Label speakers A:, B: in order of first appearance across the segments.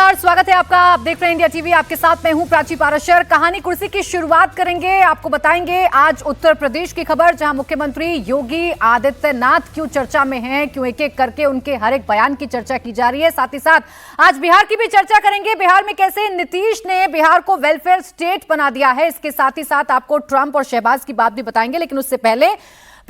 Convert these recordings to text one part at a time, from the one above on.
A: नमस्कार, स्वागत है आपका। आप देख रहे हैं इंडिया टीवी। आपके साथ मैं हूं प्राची पाराशर। कहानी कुर्सी की शुरुआत करेंगे। आपको बताएंगे आज उत्तर प्रदेश की खबर, जहां मुख्यमंत्री योगी आदित्यनाथ क्यों चर्चा में हैं, क्यों एक एक करके उनके हर एक बयान की चर्चा की जा रही है। साथ ही साथ आज बिहार की भी चर्चा करेंगे। बिहार में कैसे नीतीश ने बिहार को वेलफेयर स्टेट बना दिया है, इसके साथ ही साथ आपको ट्रंप और शहबाज की बात भी बताएंगे। लेकिन उससे पहले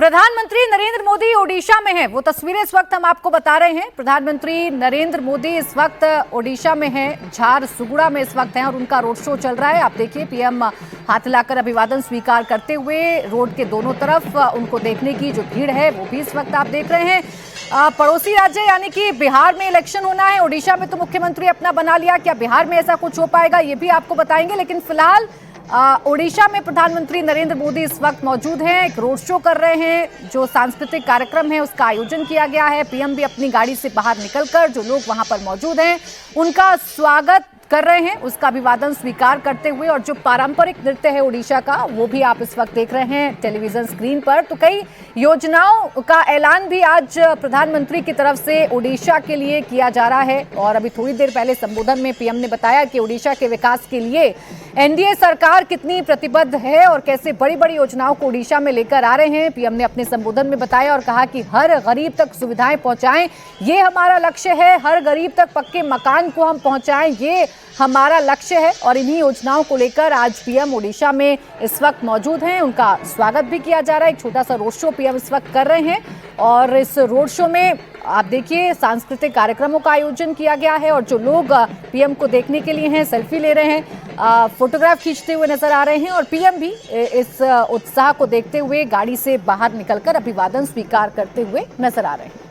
A: प्रधानमंत्री नरेंद्र मोदी ओडिशा में हैं। वो तस्वीरें इस वक्त हम आपको बता रहे हैं। प्रधानमंत्री नरेंद्र मोदी इस वक्त ओडिशा में हैं, झारसुगुड़ा में इस वक्त हैं और उनका रोड शो चल रहा है। आप देखिए, पीएम हाथ हिलाकर अभिवादन स्वीकार करते हुए रोड के दोनों तरफ उनको देखने की जो भीड़ है वो भी इस वक्त आप देख रहे हैं। पड़ोसी राज्य यानी कि बिहार में इलेक्शन होना है। ओडिशा में तो मुख्यमंत्री अपना बना लिया, क्या बिहार में ऐसा कुछ हो पाएगा, ये भी आपको बताएंगे। लेकिन फिलहाल ओडिशा में प्रधानमंत्री नरेंद्र मोदी इस वक्त मौजूद हैं, एक रोड शो कर रहे हैं। जो सांस्कृतिक कार्यक्रम है उसका आयोजन किया गया है। पीएम भी अपनी गाड़ी से बाहर निकलकर जो लोग वहां पर मौजूद हैं उनका स्वागत कर रहे हैं, उसका अभिवादन स्वीकार करते हुए। और जो पारंपरिक नृत्य है ओडिशा का वो भी आप इस वक्त देख रहे हैं टेलीविजन स्क्रीन पर। तो कई योजनाओं का ऐलान भी आज प्रधानमंत्री की तरफ से ओडिशा के लिए किया जा रहा है। और अभी थोड़ी देर पहले संबोधन में पीएम ने बताया कि ओडिशा के विकास के लिए एनडीए सरकार कितनी प्रतिबद्ध है और कैसे बड़ी बड़ी योजनाओं को ओडिशा में लेकर आ रहे हैं। पीएम ने अपने संबोधन में बताया और कहा कि हर गरीब तक सुविधाएं पहुंचाएं, ये हमारा लक्ष्य है। हर गरीब तक पक्के मकान को हम पहुंचाएं, ये हमारा लक्ष्य है। और इन्हीं योजनाओं को लेकर आज पीएम ओडिशा में इस वक्त मौजूद हैं। उनका स्वागत भी किया जा रहा है। एक छोटा सा रोड शो पीएम इस वक्त कर रहे हैं और इस रोड शो में आप देखिए सांस्कृतिक कार्यक्रमों का आयोजन किया गया है। और जो लोग पीएम को देखने के लिए हैं, सेल्फी ले रहे हैं, फोटोग्राफ खींचते हुए नजर आ रहे हैं। और पीएम भी इस उत्साह को देखते हुए गाड़ी से बाहर निकलकर अभिवादन स्वीकार करते हुए नजर आ रहे हैं।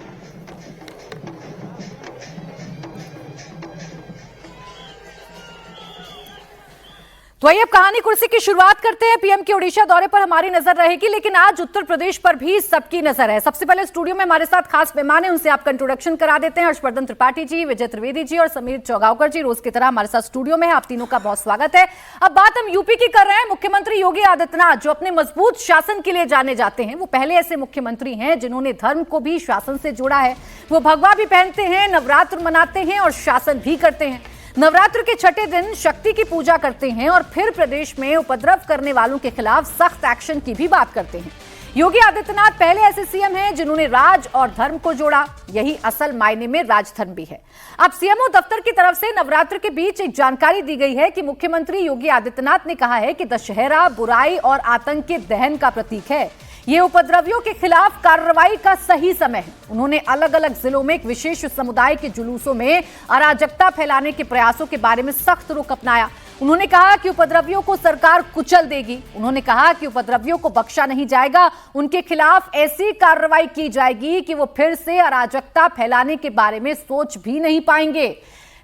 A: तो आइए अब कहानी कुर्सी की शुरुआत करते हैं। पीएम के ओडिशा दौरे पर हमारी नजर रहेगी, लेकिन आज उत्तर प्रदेश पर भी सबकी नजर है। सबसे पहले स्टूडियो में हमारे साथ खास मेहमान है, उनसे आपका इंट्रोडक्शन करा देते हैं। हर्षवर्धन त्रिपाठी जी, विजय त्रिवेदी जी और समीर चौगावकर जी रोज की तरह हमारे साथ स्टूडियो में है। आप तीनों का बहुत स्वागत है। अब बात हम यूपी की कर रहे हैं। मुख्यमंत्री योगी आदित्यनाथ जो अपने मजबूत शासन के लिए जाने जाते हैं, वो पहले ऐसे मुख्यमंत्री हैं जिन्होंने धर्म को भी शासन से जोड़ा है। वो भगवा भी पहनते हैं, नवरात्र मनाते हैं और शासन भी करते हैं। नवरात्र के छठे दिन शक्ति की पूजा करते हैं और फिर प्रदेश में उपद्रव करने वालों के खिलाफ सख्त एक्शन की भी बात करते हैं। योगी आदित्यनाथ पहले ऐसे सीएम हैं जिन्होंने राज और धर्म को जोड़ा। यही असल मायने में राजधर्म भी है। अब सीएमओ दफ्तर की तरफ से नवरात्र के बीच एक जानकारी दी गई है कि मुख्यमंत्री योगी आदित्यनाथ ने कहा है कि दशहरा बुराई और आतंक के दहन का प्रतीक है। ये उपद्रवियों के खिलाफ कार्रवाई का सही समय है। उन्होंने अलग अलग जिलों में एक विशेष समुदाय के जुलूसों में अराजकता फैलाने के प्रयासों के बारे में सख्त रुख अपनाया। उन्होंने कहा कि उपद्रवियों को सरकार कुचल देगी। उन्होंने कहा कि उपद्रवियों को बख्शा नहीं जाएगा, उनके खिलाफ ऐसी कार्रवाई की जाएगी कि वो फिर से अराजकता फैलाने के बारे में सोच भी नहीं पाएंगे।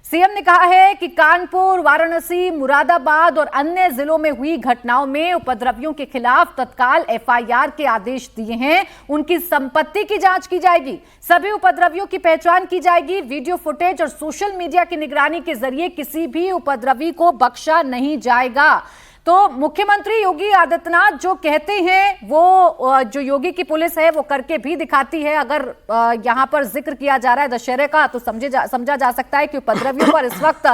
A: सीएम ने कहा है कि कानपुर, वाराणसी, मुरादाबाद और अन्य जिलों में हुई घटनाओं में उपद्रवियों के खिलाफ तत्काल एफआईआर के आदेश दिए हैं। उनकी संपत्ति की जांच की जाएगी, सभी उपद्रवियों की पहचान की जाएगी। वीडियो फुटेज और सोशल मीडिया की निगरानी के जरिए किसी भी उपद्रवी को बख्शा नहीं जाएगा। तो मुख्यमंत्री योगी आदित्यनाथ जो कहते हैं वो जो योगी की पुलिस है वो करके भी दिखाती है। अगर यहाँ पर जिक्र किया जा रहा है दशहरे का, तो समझा जा सकता है कि उपद्रवियों पर इस वक्त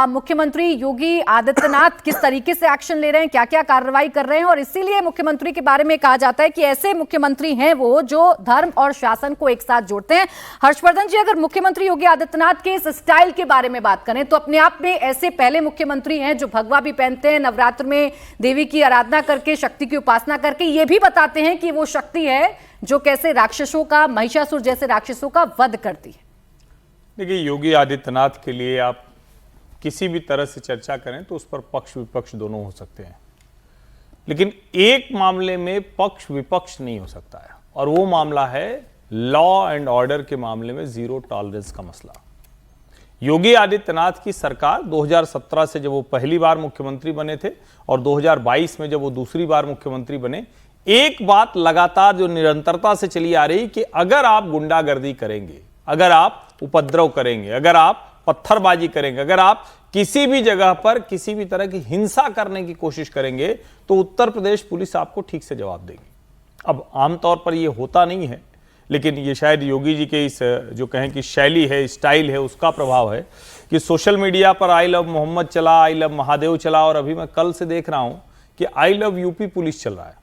A: मुख्यमंत्री योगी आदित्यनाथ किस तरीके से एक्शन ले रहे हैं, क्या क्या कार्रवाई कर रहे हैं। और इसीलिए मुख्यमंत्री के बारे में कहा जाता है कि ऐसे मुख्यमंत्री हैं वो जो धर्म और शासन को एक साथ जोड़ते हैं। हर्षवर्धन जी, अगर मुख्यमंत्री योगी आदित्यनाथ के इस स्टाइल के बारे में बात करें तो अपने आप में ऐसे पहले मुख्यमंत्री हैं जो भगवा भी पहनते हैं, नवरात्र में देवी की आराधना करके, शक्ति की उपासना करके ये भी बताते हैं कि वो शक्ति है जो कैसे राक्षसों का, महिषासुर जैसे राक्षसों का वध करती है।
B: देखिए, योगी आदित्यनाथ के लिए आप किसी भी तरह से चर्चा करें तो उस पर पक्ष विपक्ष दोनों हो सकते हैं, लेकिन एक मामले में पक्ष विपक्ष नहीं हो सकता है और वो मामला है लॉ एंड ऑर्डर के मामले में जीरो टॉलरेंस का मसला। योगी आदित्यनाथ की सरकार 2017 से जब वो पहली बार मुख्यमंत्री बने थे और 2022 में जब वो दूसरी बार मुख्यमंत्री बने, एक बात लगातार जो निरंतरता से चली आ रही कि अगर आप गुंडागर्दी करेंगे, अगर आप उपद्रव करेंगे, अगर आप पत्थरबाजी करेंगे, अगर आप किसी भी जगह पर किसी भी तरह की हिंसा करने की कोशिश करेंगे तो उत्तर प्रदेश पुलिस आपको ठीक से जवाब देगी। अब आमतौर पर यह होता नहीं है, लेकिन ये शायद योगी जी के इस जो कहें कि शैली है, स्टाइल है, उसका प्रभाव है कि सोशल मीडिया पर आई लव मोहम्मद चला, आई लव महादेव चला, और अभी मैं कल से देख रहा हूं कि आई लव यूपी पुलिस चल रहा है।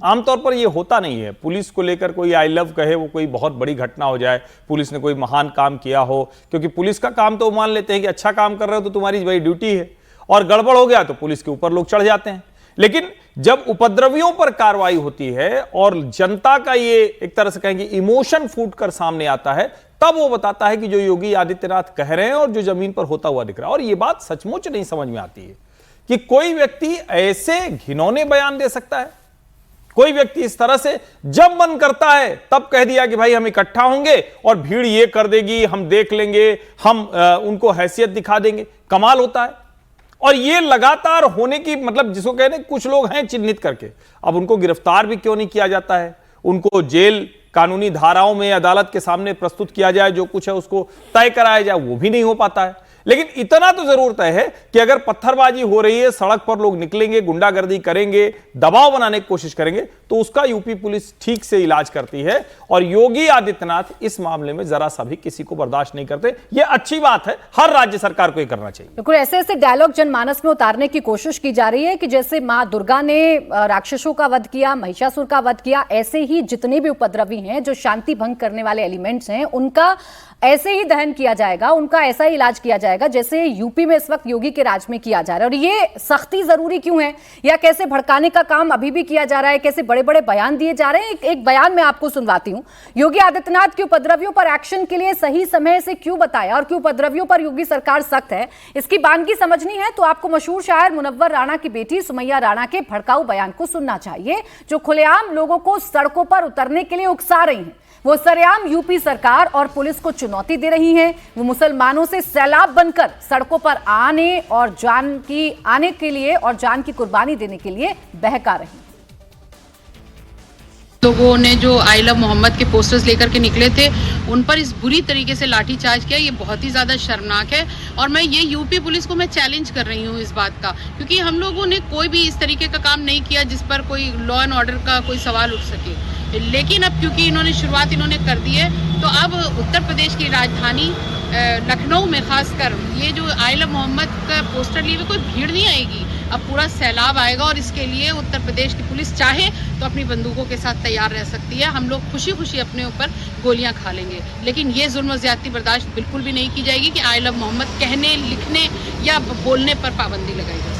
B: आमतौर पर यह होता नहीं है, पुलिस को लेकर कोई आई लव कहे वो कोई बहुत बड़ी घटना हो जाए, पुलिस ने कोई महान काम किया हो, क्योंकि पुलिस का काम तो मान लेते हैं कि अच्छा काम कर रहे हो तो तुम्हारी भाई ड्यूटी है, और गड़बड़ हो गया तो पुलिस के ऊपर लोग चढ़ जाते हैं। लेकिन जब उपद्रवियों पर कार्रवाई होती है और जनता का ये एक तरह से कहेंगे इमोशन फूट कर सामने आता है, तब वो बताता है कि जो योगी आदित्यनाथ कह रहे हैं और जो जमीन पर होता हुआ दिख रहा है। और ये बात सचमुच नहीं समझ में आती है कि कोई व्यक्ति ऐसे घिनौने बयान दे सकता है। कोई व्यक्ति इस तरह से जब मन करता है तब कह दिया कि भाई हम इकट्ठा होंगे और भीड़ ये कर देगी, हम देख लेंगे, हम उनको हैसियत दिखा देंगे। कमाल होता है। और ये लगातार होने की मतलब जिसको कहने कुछ लोग हैं चिन्हित करके, अब उनको गिरफ्तार भी क्यों नहीं किया जाता है, उनको जेल कानूनी धाराओं में अदालत के सामने प्रस्तुत किया जाए, जो कुछ है उसको तय कराया जाए, वो भी नहीं हो पाता है। लेकिन इतना तो जरूर तय है कि अगर पत्थरबाजी हो रही है, सड़क पर लोग निकलेंगे, गुंडागर्दी करेंगे, दबाव बनाने की कोशिश करेंगे, तो उसका यूपी पुलिस ठीक से इलाज करती है। और योगी आदित्यनाथ इस मामले में जरा सा भी किसी को बर्दाश्त नहीं करते। यह अच्छी बात है, हर राज्य सरकार को यह करना चाहिए।
A: बिल्कुल ऐसे ऐसे डायलॉग जनमानस में उतारने की कोशिश की जा रही है कि जैसे मां दुर्गा ने राक्षसों का वध किया, महिषासुर का वध किया, ऐसे ही जितने भी उपद्रवी हैं, जो शांति भंग करने वाले एलिमेंट्स हैं, उनका ऐसे ही दहन किया जाएगा, उनका ऐसा ही इलाज किया जाएगा जैसे यूपी में इस वक्त योगी के राज में किया जा रहा है। और ये सख्ती जरूरी क्यों है, या कैसे भड़काने का काम अभी भी किया जा रहा है, कैसे बड़े बड़े बयान दिए जा रहे हैं। एक बयान मैं आपको सुनवाती हूं। योगी आदित्यनाथ के उपद्रवियों पर एक्शन के लिए सही समय से क्यों बताया और क्यों उपद्रवियों पर योगी सरकार सख्त है, इसकी बानगी समझनी है तो आपको मशहूर शायर मुनव्वर राणा की बेटी सुमैया राणा के भड़काऊ बयान को सुनना चाहिए, जो खुलेआम लोगों को सड़कों पर उतरने के लिए उकसा रही हैं। वो सरेआम यूपी सरकार और पुलिस को चुनौती दे रही हैं। वो मुसलमानों से सैलाब बनकर सड़कों पर आने के लिए और जान की कुर्बानी देने के लिए बहका रही हैं।
C: लोगों ने जो आई लव मोहम्मद के पोस्टर्स लेकर के निकले थे, उन पर इस बुरी तरीके से लाठीचार्ज किया, ये बहुत ही ज़्यादा शर्मनाक है। और मैं ये यूपी पुलिस को मैं चैलेंज कर रही हूँ इस बात का, क्योंकि हम लोगों ने कोई भी इस तरीके का काम नहीं किया जिस पर कोई लॉ एंड ऑर्डर का कोई सवाल उठ सके। लेकिन अब क्योंकि इन्होंने शुरुआत कर दी है, तो अब उत्तर प्रदेश की राजधानी लखनऊ में खासकर ये जो आई लव मोहम्मद का पोस्टर लिए हुए कोई भीड़ नहीं आएगी, अब पूरा सैलाब आएगा। और इसके लिए उत्तर प्रदेश की पुलिस चाहे तो अपनी बंदूकों के साथ तैयार रह सकती है। हम लोग खुशी खुशी अपने ऊपर गोलियां खा लेंगे, लेकिन ये जुल्म ज्यादती बर्दाश्त बिल्कुल भी नहीं की जाएगी कि आई लव मोहम्मद कहने, लिखने या बोलने पर पाबंदी लगाई जाए।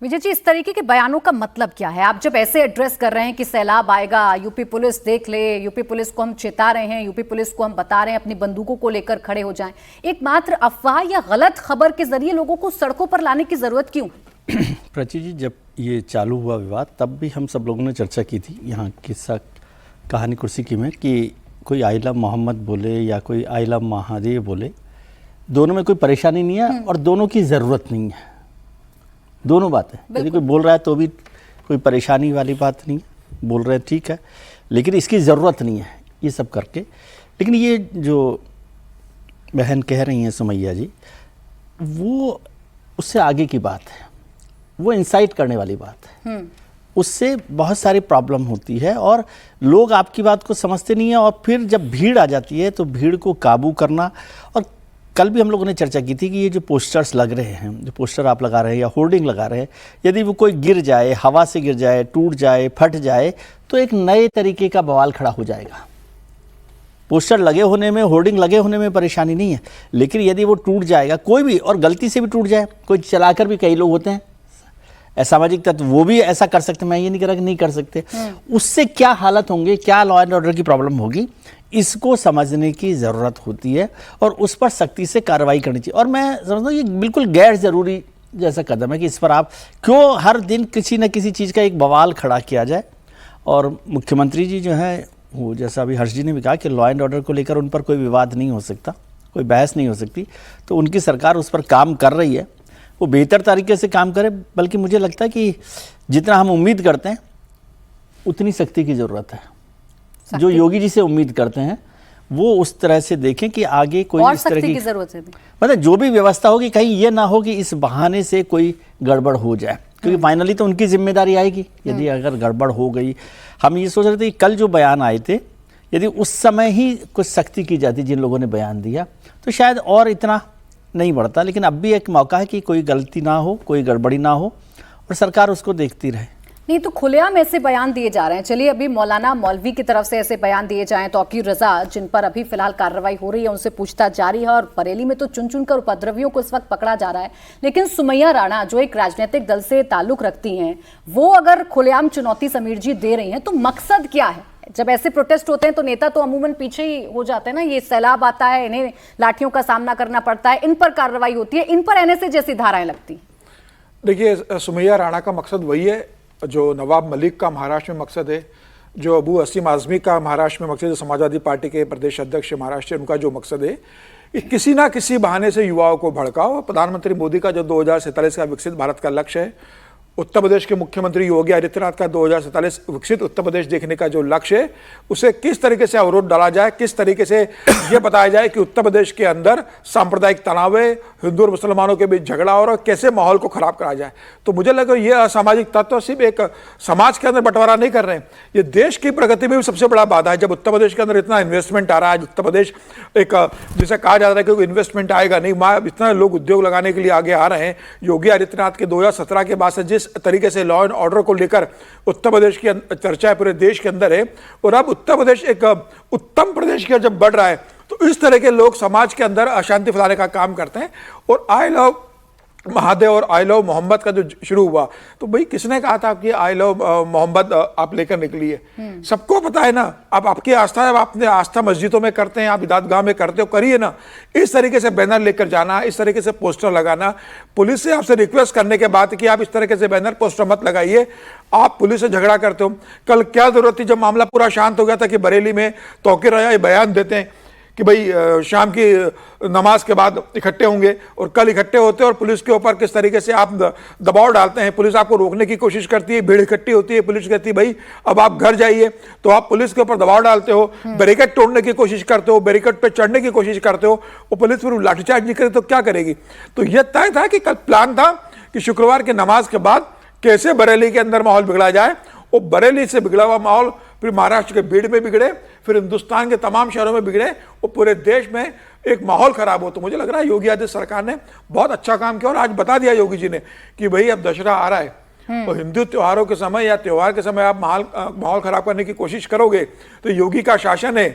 A: विजय जी, इस तरीके के बयानों का मतलब क्या है? आप जब ऐसे एड्रेस कर रहे हैं कि सैलाब आएगा, यूपी पुलिस देख ले, यूपी पुलिस को हम चेता रहे हैं, यूपी पुलिस को हम बता रहे हैं अपनी बंदूकों को लेकर खड़े हो जाएं, एकमात्र अफवाह या गलत खबर के जरिए लोगों को सड़कों पर लाने की जरूरत क्यों?
D: प्राची जी, जब ये चालू हुआ विवाद तब भी हम सब लोगों ने चर्चा की थी यहाँ किस्सा कहानी कुर्सी की में कि कोई आई लव मोहम्मद बोले या कोई आई लव महादेव बोले, दोनों में कोई परेशानी नहीं है और दोनों की ज़रूरत नहीं है। दोनों बातें, यदि कोई बोल रहा है तो भी कोई परेशानी वाली बात नहीं है, बोल रहे हैं ठीक है, लेकिन इसकी ज़रूरत नहीं है ये सब करके। लेकिन ये जो बहन कह रही हैं सुमैया जी, वो उससे आगे की बात है, वो इंसाइट करने वाली बात है। उससे बहुत सारी प्रॉब्लम होती है और लोग आपकी बात को समझते नहीं हैं, और फिर जब भीड़ आ जाती है तो भीड़ को काबू करना। और कल भी हम लोगों ने चर्चा की थी कि ये जो पोस्टर्स लग रहे हैं, जो पोस्टर आप लगा रहे हैं या होर्डिंग लगा रहे हैं, यदि वो कोई गिर जाए, हवा से गिर जाए, टूट जाए, फट जाए, तो एक नए तरीके का बवाल खड़ा हो जाएगा। पोस्टर लगे होने में, होर्डिंग लगे होने में परेशानी नहीं है, लेकिन यदि वो टूट जाएगा, कोई भी, और गलती से भी टूट जाए, कोई चलाकर भी कई लोग होते हैं असामाजिक तत्व, वो भी ऐसा कर सकते, मैं ये नहीं कह रहा कि नहीं कर सकते, उससे क्या हालत होंगे, क्या लॉ एंड ऑर्डर की प्रॉब्लम होगी, इसको समझने की ज़रूरत होती है और उस पर सख्ती से कार्रवाई करनी चाहिए। और मैं समझता हूँ ये बिल्कुल गैर ज़रूरी जैसा कदम है कि इस पर आप क्यों हर दिन किसी न किसी चीज़ का एक बवाल खड़ा किया जाए। और मुख्यमंत्री जी जो हैं, वो जैसा अभी हर्ष जी ने भी कहा कि लॉ एंड ऑर्डर को लेकर उन पर कोई विवाद नहीं हो सकता, कोई बहस नहीं हो सकती, तो उनकी सरकार उस पर काम कर रही है, वो बेहतर तरीके से काम करे। बल्कि मुझे लगता है कि जितना हम उम्मीद करते हैं उतनी सख्ती की ज़रूरत है। जो योगी जी से उम्मीद करते हैं वो उस तरह से देखें कि आगे कोई
A: और
D: इस तरह की
A: जरूरत है,
D: मतलब जो भी व्यवस्था होगी कहीं ये ना हो कि इस बहाने से कोई गड़बड़ हो जाए, क्योंकि फाइनली तो उनकी जिम्मेदारी आएगी यदि अगर गड़बड़ हो गई। हम ये सोच रहे थे कि कल जो बयान आए थे, यदि उस समय ही कुछ सख्ती की जाती जिन लोगों ने बयान दिया, तो शायद और इतना नहीं बढ़ता, लेकिन अब भी एक मौका है कि कोई गलती ना हो, कोई गड़बड़ी ना हो और सरकार उसको देखती रहे।
A: नहीं तो खुलेआम ऐसे बयान दिए जा रहे हैं। चलिए अभी मौलाना मौलवी की तरफ से ऐसे बयान दिए जाएं, तौकीर रजा जिन पर अभी फिलहाल कार्रवाई हो रही है उनसे पूछताछ जारी है, और बरेली में तो चुन चुनकर उपद्रवियों को इस वक्त पकड़ा जा रहा है। लेकिन सुमैया राणा जो एक राजनीतिक दल से ताल्लुक रखती हैं, वो अगर खुलेआम चुनौती समीर जी दे रही हैं तो मकसद क्या है? जब ऐसे प्रोटेस्ट होते हैं तो नेता तो अमूमन पीछे ही हो जाते हैं ना, ये सैलाब आता है, इन्हें लाठियों का सामना करना पड़ता है, इन पर कार्रवाई होती है, इन पर एनएसए जैसी धाराएं लगती।
E: देखिए, सुमैया राणा का मकसद वही है जो नवाब मलिक का महाराष्ट्र में मकसद है, जो अबू असीम आजमी का महाराष्ट्र में मकसद है, समाजवादी पार्टी के प्रदेश अध्यक्ष महाराष्ट्र, उनका जो मकसद है कि किसी ना किसी बहाने से युवाओं को भड़काओ। प्रधानमंत्री मोदी का जो 2047 का विकसित भारत का लक्ष्य है, उत्तर प्रदेश के मुख्यमंत्री योगी आदित्यनाथ का 2047 विकसित उत्तर प्रदेश देखने का जो लक्ष्य है, उसे किस तरीके से अवरोध डाला जाए, किस तरीके से यह बताया जाए कि उत्तर प्रदेश के अंदर सांप्रदायिक तनाव है, हिंदू और मुसलमानों के बीच झगड़ा हो रहा है, कैसे माहौल को खराब करा जाए। तो मुझे लगा ये असामाजिक तत्व सिर्फ एक समाज के अंदर बंटवारा नहीं कर रहे हैं, ये देश की प्रगति में भी सबसे बड़ा बाधा है। जब उत्तर प्रदेश के अंदर इतना इन्वेस्टमेंट आ रहा है, उत्तर प्रदेश एक जिसे कहा जा रहा है कि इन्वेस्टमेंट आएगा नहीं, वहाँ इतना लोग उद्योग लगाने के लिए आगे आ रहे हैं। योगी आदित्यनाथ के 2017 के बाद से जिस तरीके से लॉ एंड ऑर्डर को लेकर उत्तर प्रदेश की चर्चा है पूरे देश के अंदर है, और अब उत्तर प्रदेश एक उत्तम प्रदेश की जब बढ़ रहा है, तो इस तरह के लोग समाज के अंदर अशांति फैलाने का काम करते हैं। और आई लव महादेव और आई लव मोहम्मद का जो शुरू हुआ, तो भाई किसने कहा था कि आई लव मोहम्मद आप लेकर निकली है? सबको पता है ना, अब आपकी आस्था है, आप अपने आस्था मस्जिदों में करते हैं, आप इबादतगाह में करते हो, करिए ना। इस तरीके से बैनर लेकर जाना, इस तरीके से पोस्टर लगाना, पुलिस से आपसे रिक्वेस्ट करने के बाद कि आप इस तरीके से बैनर पोस्टर मत लगाइए, आप पुलिस से झगड़ा करते हो। कल क्या जरूरत थी, जब मामला पूरा शांत हो गया था, कि बरेली में तौकीर रजा बयान देते हैं कि भाई शाम की नमाज के बाद इकट्ठे होंगे, और कल इकट्ठे होते हैं और पुलिस के ऊपर किस तरीके से आप दबाव डालते हैं। पुलिस आपको रोकने की कोशिश करती है, भीड़ इकट्ठी होती है, पुलिस कहती है भाई अब आप घर जाइए, तो आप पुलिस के ऊपर दबाव डालते हो, बैरिकेड तोड़ने की कोशिश करते हो, बैरिकेड पे चढ़ने की कोशिश करते हो, और पुलिस फिर लाठीचार्ज नहीं करे तो क्या करेगी? तो यह तय था कि कल प्लान था कि शुक्रवार की नमाज के बाद कैसे बरेली के अंदर माहौल बिगड़ा जाए, और बरेली से बिगड़ा हुआ माहौल फिर महाराष्ट्र के बीड़ में बिगड़े, फिर हिंदुस्तान के तमाम शहरों में बिगड़े, और पूरे देश में एक माहौल खराब हो। तो मुझे लग रहा है योगी आदित्यनाथ सरकार ने बहुत अच्छा काम किया, और आज बता दिया योगी जी ने कि भाई अब दशहरा आ रहा है, और हिंदू त्योहारों के समय या त्योहार के समय आप माहौल खराब करने की कोशिश करोगे, तो योगी का शासन है,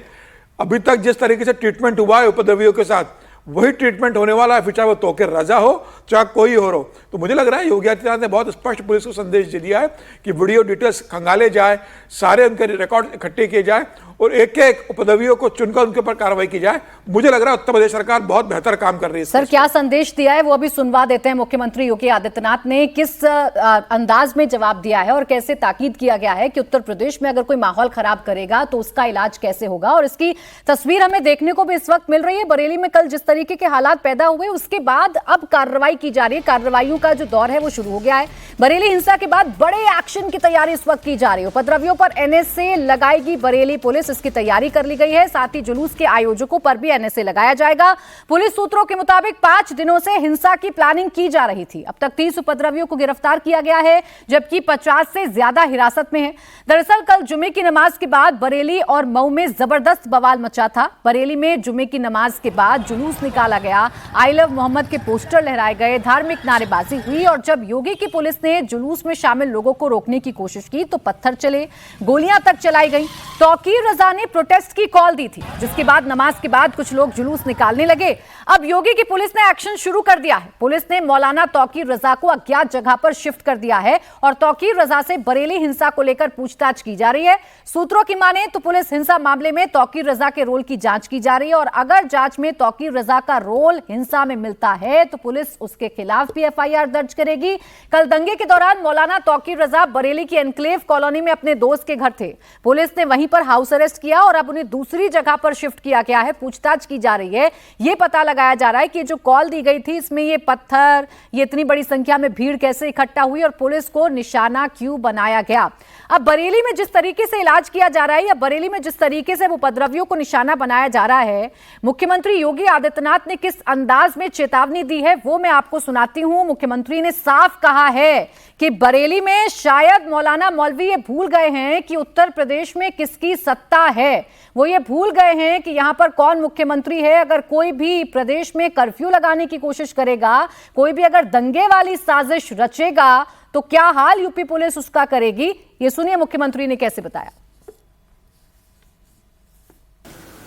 E: अभी तक जिस तरीके से ट्रीटमेंट हुआ है उपद्रवियों के साथ, वही ट्रीटमेंट होने वाला है, फिर चाहे वो तौकीर रजा हो चाहे कोई हो। तो मुझे लग रहा है योगी आदित्यनाथ ने बहुत स्पष्ट पुलिस को संदेश दे दिया है कि वीडियो डिटेल्स खंगाले जाए, सारे उनके रिकॉर्ड इकट्ठे किए जाए, और एक एक उपद्रवियों को चुनकर उनके ऊपर कार्रवाई की जाए। मुझे लग रहा है उत्तर प्रदेश सरकार बहुत बेहतर काम कर रही है।
A: सर क्या संदेश दिया है वो अभी सुनवा देते हैं। मुख्यमंत्री योगी आदित्यनाथ ने किस अंदाज में जवाब दिया है और कैसे ताकीद किया गया है कि उत्तर प्रदेश में अगर कोई माहौल खराब करेगा तो उसका इलाज कैसे होगा, और इसकी तस्वीर हमें देखने को भी इस वक्त मिल रही है। बरेली में कल जिस तरीके के हालात पैदा हुए उसके बाद अब कार्रवाई की जा रही है, कार्रवाइयों का जो दौर है वो शुरू हो गया है। बरेली हिंसा के बाद बड़े एक्शन की तैयारी इस वक्त की जा रही है। उपद्रवियों पर एनएसए लगाएगी बरेली पुलिस, इसकी तैयारी कर ली गई है। साथ ही जुलूस के आयोजकों पर भी एनएसए लगाया जाएगा। पुलिस सूत्रों के मुताबिक 5 दिनों से हिंसा की प्लानिंग की जा रही थी। अब तक 30 उपद्रवियों को गिरफ्तार किया गया है, जबकि 50 से ज्यादा हिरासत में है। दरअसल कल जुमे की नमाज के बाद बरेली और मऊ में जबरदस्त बवाल मचा था। बरेली में जुमे की नमाज के बाद जुलूस निकाला गया, आई लव मोहम्मद के पोस्टर लहराए गए, धार्मिक नारेबाजी हुई, और जब योगी की पुलिस ने जुलूस में शामिल लोगों को रोकने की कोशिश की तो पत्थर चले, गोलियां तक चलाई गई। तौकीर रजा ने प्रोटेस्ट की कॉल दी थी, जिसके बाद नमाज के बाद कुछ लोग जुलूस निकालने लगे। अब योगी की पुलिस ने एक्शन शुरू कर दिया है। पुलिस ने मौलाना तौकीर रजा को अज्ञात जगह पर शिफ्ट कर दिया है और तौकीर रजा से बरेली हिंसा को लेकर पूछताछ की जा रही है। सूत्रों की माने तो पुलिस हिंसा मामले में तौकीर रजा के रोल की जांच की जा रही है, और अगर जांच में तौकीर रजा का रोल हिंसा में मिलता है तो पुलिस उसके खिलाफ भी एफआईआर दर्ज करेगी। कल दंगे के दौरान मौलाना तौकीर रजा बरेली की एनक्लेव कॉलोनी में अपने दोस्त के घर थे। पुलिस ने वहीं पर हाउस अरेस्ट किया और अब उन्हें दूसरी जगह पर शिफ्ट किया गया है। पूछताछ की जा रही है। यह पता लगाया जा रहा है कि जो कॉल दी गई थी इसमें ये पत्थर, ये इतनी बड़ी संख्या में भीड़ कैसे इकट्ठा हुई और पुलिस को निशाना क्यों बनाया गया। अब बरेली में जिस तरीके से इलाज किया जा रहा है या बरेली में जिस तरीके से उपद्रवियों को निशाना बनाया जा रहा है, मुख्यमंत्री योगी आदित्यनाथ ने किस अंदाज में चेतावनी दी है वो मैं आपको सुनाती हूं। मुख्यमंत्री ने साफ कहा है कि बरेली में शायद मौलाना मौलवी ये भूल गए हैं कि उत्तर प्रदेश में किसकी सत्ता है। वो ये भूल गए हैं कि यहां पर कौन मुख्यमंत्री है। अगर कोई भी प्रदेश में कर्फ्यू लगाने की कोशिश करेगा, कोई भी अगर दंगे वाली साजिश रचेगा, तो क्या हाल यूपी पुलिस उसका करेगी। ये सुनिए मुख्यमंत्री ने कैसे बताया।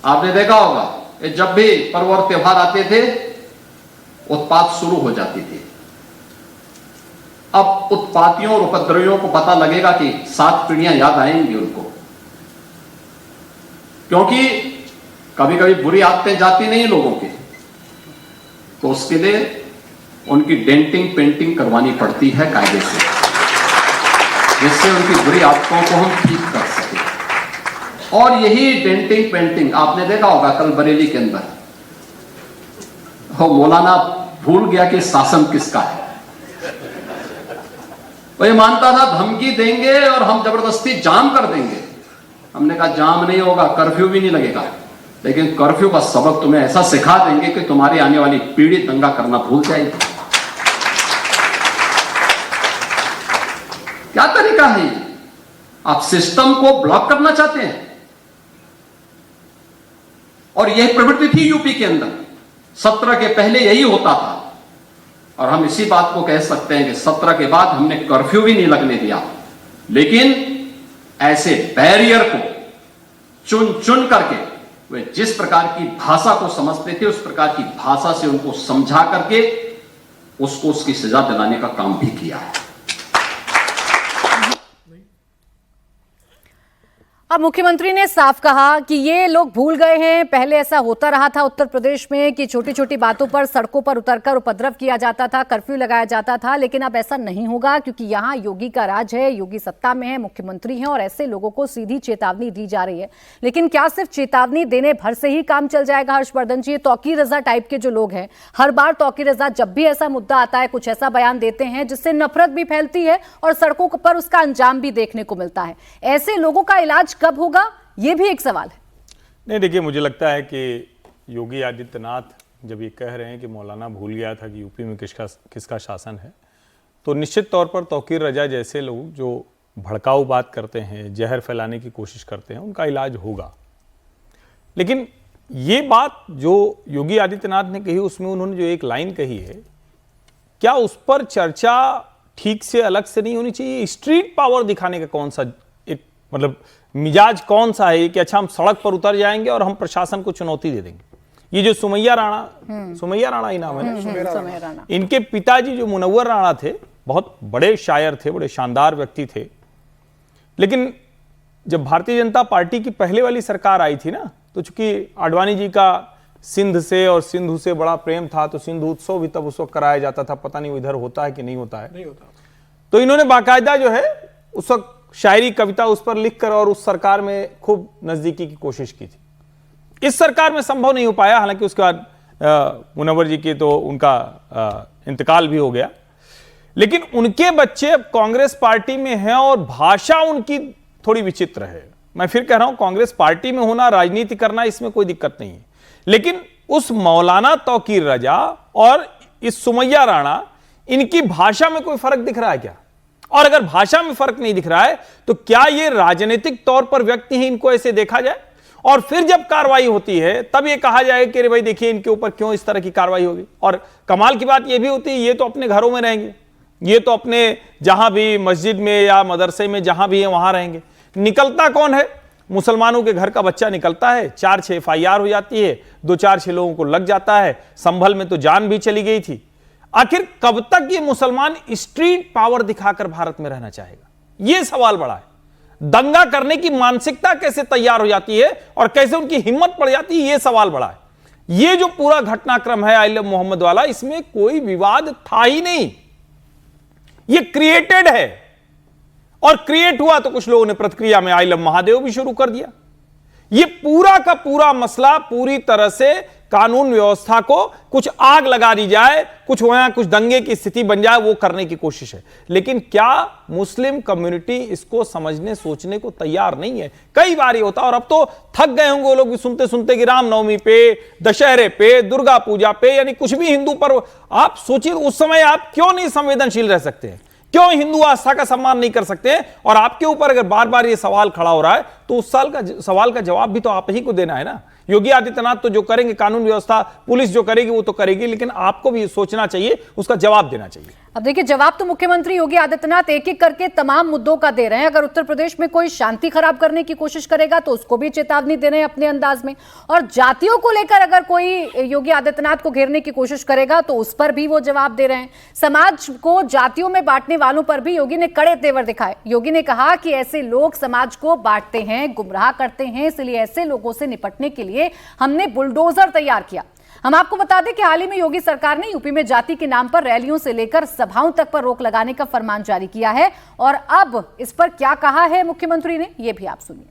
F: आपने देखा होगा जब भी पर्व और त्योहार आते थे उत्पात शुरू हो जाती थी। अब उत्पातियों और उपद्रवियों को पता लगेगा कि 7 पीढ़ियां याद आएंगी उनको, क्योंकि कभी कभी बुरी आदतें जाती नहीं लोगों की, तो उसके लिए उनकी डेंटिंग पेंटिंग करवानी पड़ती है कायदे से, जिससे उनकी बुरी आदतों को हम ठीक कर सकें। और यही डेंटिंग पेंटिंग आपने देखा होगा कल बरेली के अंदर मौलाना भूल गया कि शासन किसका है। वो ये मानता था धमकी देंगे और हम जबरदस्ती जाम कर देंगे। हमने कहा जाम नहीं होगा, कर्फ्यू भी नहीं लगेगा, लेकिन कर्फ्यू का सबक तुम्हें ऐसा सिखा देंगे कि तुम्हारी आने वाली पीढ़ी दंगा करना भूल जाएगी। क्या तरीका है ये? आप सिस्टम को ब्लॉक करना चाहते हैं। और यह प्रवृत्ति थी यूपी के अंदर, 17 के पहले यही होता था। और हम इसी बात को कह सकते हैं कि 17 के बाद हमने कर्फ्यू भी नहीं लगने दिया, लेकिन ऐसे बैरियर को चुन चुन करके वे जिस प्रकार की भाषा को समझते थे उस प्रकार की भाषा से उनको समझा करके उसको उसकी सजा दिलाने का काम भी किया है।
A: अब मुख्यमंत्री ने साफ कहा कि ये लोग भूल गए हैं, पहले ऐसा होता रहा था उत्तर प्रदेश में कि छोटी छोटी बातों पर सड़कों पर उतरकर उपद्रव किया जाता था, कर्फ्यू लगाया जाता था, लेकिन अब ऐसा नहीं होगा क्योंकि यहाँ योगी का राज है, योगी सत्ता में है, मुख्यमंत्री हैं और ऐसे लोगों को सीधी चेतावनी दी जा रही है। लेकिन क्या सिर्फ चेतावनी देने भर से ही काम चल जाएगा हर्षवर्धन जी? तौकीर रजा टाइप के जो लोग हैं, हर बार तौकीर रजा जब भी ऐसा मुद्दा आता है कुछ ऐसा बयान देते हैं जिससे नफरत भी फैलती है और सड़कों पर उसका अंजाम भी देखने को मिलता है। ऐसे लोगों का इलाज कब होगा, ये भी एक सवाल है।
B: नहीं, देखिए, मुझे लगता है कि योगी आदित्यनाथ जब ये कह रहे हैं कि मौलाना भूल गया था कि यूपी में किसका शासन है, तो निश्चित तौर पर तौकीर रजा जैसे लोग जो भड़काऊ बात करते हैं, जहर फैलाने की कोशिश करते हैं, उनका इलाज होगा। लेकिन ये बात जो योगी आदित्यनाथ ने कही, उसमें उन्होंने जो एक लाइन कही है, क्या उस पर चर्चा ठीक से अलग से नहीं होनी चाहिए? स्ट्रीट पावर दिखाने का कौन सा एक मतलब मिजाज कौन सा है कि अच्छा हम सड़क पर उतर जाएंगे और हम प्रशासन को चुनौती दे देंगे। ये जो सुमैया राणा ही नाम है ना, इनके पिताजी जो मुनव्वर राणा थे, बहुत बड़े शायर थे, बड़े शानदार व्यक्ति थे। लेकिन जब भारतीय जनता पार्टी की पहले वाली सरकार आई थी ना, तो चूंकि आडवाणी जी का सिंध से और सिंधु से बड़ा प्रेम था, तो सिंधु उत्सव भी तब उस वक्त कराया जाता था। पता नहीं इधर होता है कि नहीं होता है, नहीं होता। तो इन्होंने बाकायदा जो है उस वक्त शायरी कविता उस पर लिखकर और उस सरकार में खूब नजदीकी की कोशिश की थी। इस सरकार में संभव नहीं हो पाया, हालांकि उसके बाद मुनव्वर जी की तो उनका इंतकाल भी हो गया। लेकिन उनके बच्चे अब कांग्रेस पार्टी में हैं और भाषा उनकी थोड़ी विचित्र है। मैं फिर कह रहा हूं, कांग्रेस पार्टी में होना, राजनीति करना, इसमें कोई दिक्कत नहीं है, लेकिन उस मौलाना तौकीर रजा और इस सुमैया राणा, इनकी भाषा में कोई फर्क दिख रहा है क्या? और अगर भाषा में फर्क नहीं दिख रहा है तो क्या ये राजनीतिक तौर पर व्यक्ति हैं, इनको ऐसे देखा जाए और फिर जब कार्रवाई होती है तब ये कहा जाए कि अरे भाई देखिए इनके ऊपर क्यों इस तरह की कार्रवाई होगी? और कमाल की बात ये भी होती है, ये तो अपने घरों में रहेंगे, ये तो अपने जहां भी मस्जिद में या मदरसे में जहां भी है वहां रहेंगे। निकलता कौन है? मुसलमानों के घर का बच्चा निकलता है, 4-6 FIR हो जाती है, 2-4-6 लोगों को लग जाता है। संभल में तो जान भी चली गई थी। आखिर कब तक ये मुसलमान स्ट्रीट पावर दिखाकर भारत में रहना चाहेगा? ये सवाल बड़ा है। दंगा करने की मानसिकता कैसे तैयार हो जाती है और कैसे उनकी हिम्मत पड़ जाती है, ये सवाल बड़ा है। ये जो पूरा घटनाक्रम है आई लव मोहम्मद वाला, इसमें कोई विवाद था ही नहीं, ये क्रिएटेड है। और क्रिएट हुआ तो कुछ लोगों ने प्रतिक्रिया में आई लव महादेव भी शुरू कर दिया। ये पूरा का पूरा मसला पूरी तरह से कानून व्यवस्था को कुछ आग लगा दी जाए, कुछ वहां कुछ दंगे की स्थिति बन जाए, वो करने की कोशिश है। लेकिन क्या मुस्लिम कम्युनिटी इसको समझने सोचने को तैयार नहीं है? कई बार ये होता, और अब तो थक गए होंगे वो लोग भी सुनते सुनते कि रामनवमी पे, दशहरे पे, दुर्गा पूजा पे, यानी कुछ भी हिंदू पर्व, आप सोचिए उस समय आप क्यों नहीं संवेदनशील रह सकते हैं? क्यों हिंदू आस्था का सम्मान नहीं कर सकते हैं? और आपके ऊपर अगर बार बार ये सवाल खड़ा हो रहा है तो उस सवाल का जवाब भी तो आप ही को देना है ना। योगी आदित्यनाथ तो जो करेंगे, कानून व्यवस्था पुलिस जो करेगी वो तो करेगी, लेकिन आपको भी सोचना चाहिए, उसका जवाब देना चाहिए।
A: अब देखिए, जवाब तो मुख्यमंत्री योगी आदित्यनाथ एक एक करके तमाम मुद्दों का दे रहे हैं। अगर उत्तर प्रदेश में कोई शांति खराब करने की कोशिश करेगा तो उसको भी चेतावनी दे रहे हैं अपने अंदाज में, और जातियों को लेकर अगर कोई योगी आदित्यनाथ को घेरने की कोशिश करेगा तो उस पर भी वो जवाब दे रहे हैं। समाज को जातियों में बांटने वालों पर भी योगी ने कड़े तेवर दिखाए। योगी ने कहा कि ऐसे लोग समाज को बांटते हैं, गुमराह करते हैं, इसलिए ऐसे लोगों से निपटने के लिए हमने बुलडोजर तैयार किया। हम आपको बता दें कि हाल ही में योगी सरकार ने यूपी में जाति के नाम पर रैलियों से लेकर सभाओं तक पर रोक लगाने का फरमान जारी किया है, और अब इस पर क्या कहा है मुख्यमंत्री ने, यह भी आप सुनिए।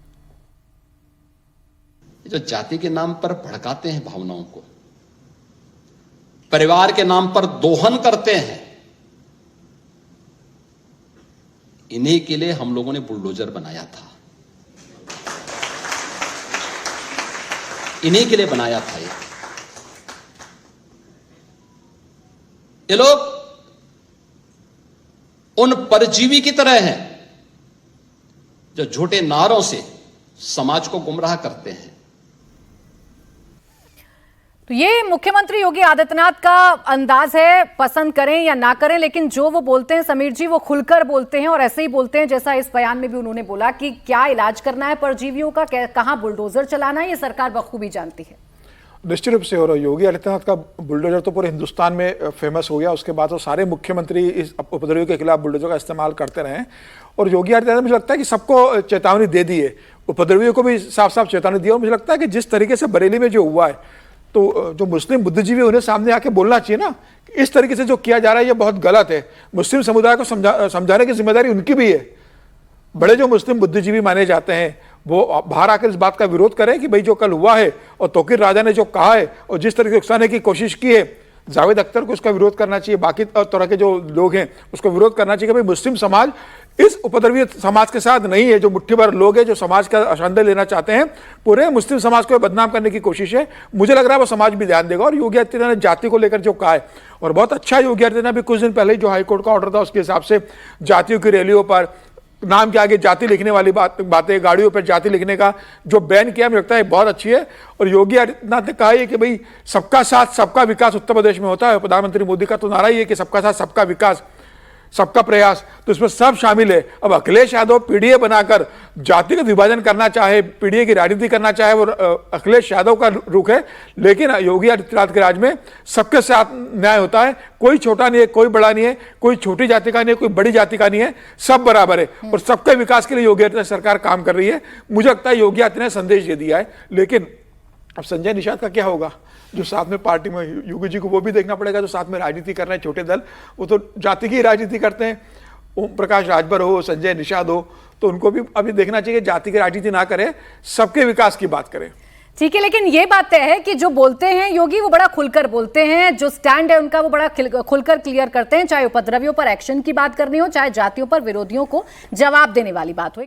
F: जो जाति के नाम पर भड़काते हैं भावनाओं को, परिवार के नाम पर दोहन करते हैं, इन्हीं के लिए हम लोगों ने बुलडोजर बनाया था, इन्हीं के लिए बनाया था। ये लोग उन परजीवी की तरह हैं जो झूठे नारों से समाज को गुमराह करते हैं।
A: तो ये मुख्यमंत्री योगी आदित्यनाथ का अंदाज है, पसंद करें या ना करें, लेकिन जो वो बोलते हैं समीर जी, वो खुलकर बोलते हैं और ऐसे ही बोलते हैं जैसा इस बयान में भी उन्होंने बोला कि क्या इलाज करना है परजीवियों का, कहां बुलडोजर चलाना है, ये सरकार बखूबी जानती है।
E: निश्चित रूप से। और योगी आदित्यनाथ का बुलडोजर तो पूरे हिंदुस्तान में फेमस हो गया, उसके बाद तो सारे मुख्यमंत्री इस उपद्रवियों के खिलाफ बुलडोजर का इस्तेमाल करते रहे। और योगी आदित्यनाथ मुझे लगता है कि सबको चेतावनी दे दी है, उपद्रवियों को भी साफ साफ चेतावनी दी है। और मुझे लगता है कि जिस तरीके से बरेली में जो हुआ है, तो जो मुस्लिम बुद्धिजीवी उन्हें सामने आके बोलना चाहिए ना, इस तरीके से जो किया जा रहा है ये बहुत गलत है। मुस्लिम समुदाय को समझाने की जिम्मेदारी उनकी भी है। बड़े जो मुस्लिम बुद्धिजीवी माने जाते हैं वो बाहर आकर इस बात का विरोध करें कि भाई जो कल हुआ है और तौकीर राजा ने जो कहा है और जिस तरीके से उकसाने की कोशिश की है, जावेद अख्तर को उसका विरोध करना चाहिए, बाकी तरह के जो लोग हैं उसको विरोध करना चाहिए कि भाई मुस्लिम समाज इस उपद्रवी समाज के साथ नहीं है। जो मुट्ठी भर लोग हैं जो समाज का अशांति लेना चाहते हैं, पूरे मुस्लिम समाज को बदनाम करने की कोशिश है। मुझे लग रहा है वो समाज भी ध्यान देगा। और योगी आदित्यनाथ ने जाति को लेकर जो कहा है, और बहुत अच्छा योगी आदित्यनाथ भी कुछ दिन पहले जो हाईकोर्ट का ऑर्डर था उसके हिसाब से जातियों की रैलियों पर नाम के आगे जाति लिखने वाली बातें, गाड़ियों पर जाति लिखने का जो बैन किया, मुझे लगता है बहुत अच्छी है। और योगी आदित्यनाथ ने कहा है कि भाई सबका साथ सबका विकास उत्तर प्रदेश में होता है। प्रधानमंत्री मोदी का तो नारा ही है कि सबका साथ सबका विकास, सबका प्रयास, तो इसमें सब शामिल है। अब अखिलेश यादव पीडीए बनाकर जातिगत विभाजन करना चाहे, पीडीए की राजनीति करना चाहे, वो अखिलेश यादव का रुख है। लेकिन योगी आदित्यनाथ के राज में सबके साथ न्याय होता है, कोई छोटा नहीं है, कोई बड़ा नहीं है, कोई छोटी जाति का नहीं है, कोई बड़ी जाति का नहीं है, सब बराबर है। और सबके विकास के लिए योगी आदित्यनाथ सरकार काम कर रही है। मुझे लगता है योगी आदित्यनाथ ने संदेश दे दिया है। लेकिन अब संजय निषाद का क्या होगा, जो साथ में पार्टी में योगी जी को वो भी देखना पड़ेगा, जो साथ में राजनीति कर रहे हैं छोटे दल, वो तो जाति की राजनीति करते हैं। ओम प्रकाश राजभर हो, संजय निषाद हो, तो उनको भी अभी देखना चाहिए कि जाति की राजनीति ना करें, सबके विकास की बात करें।
A: ठीक है, लेकिन ये बात तय है कि जो बोलते हैं योगी वो बड़ा खुलकर बोलते हैं, जो स्टैंड है उनका वो बड़ा खुलकर क्लियर करते हैं, चाहे उपद्रवियों पर एक्शन की बात करनी हो, चाहे जातियों पर विरोधियों को जवाब देने वाली बात हो।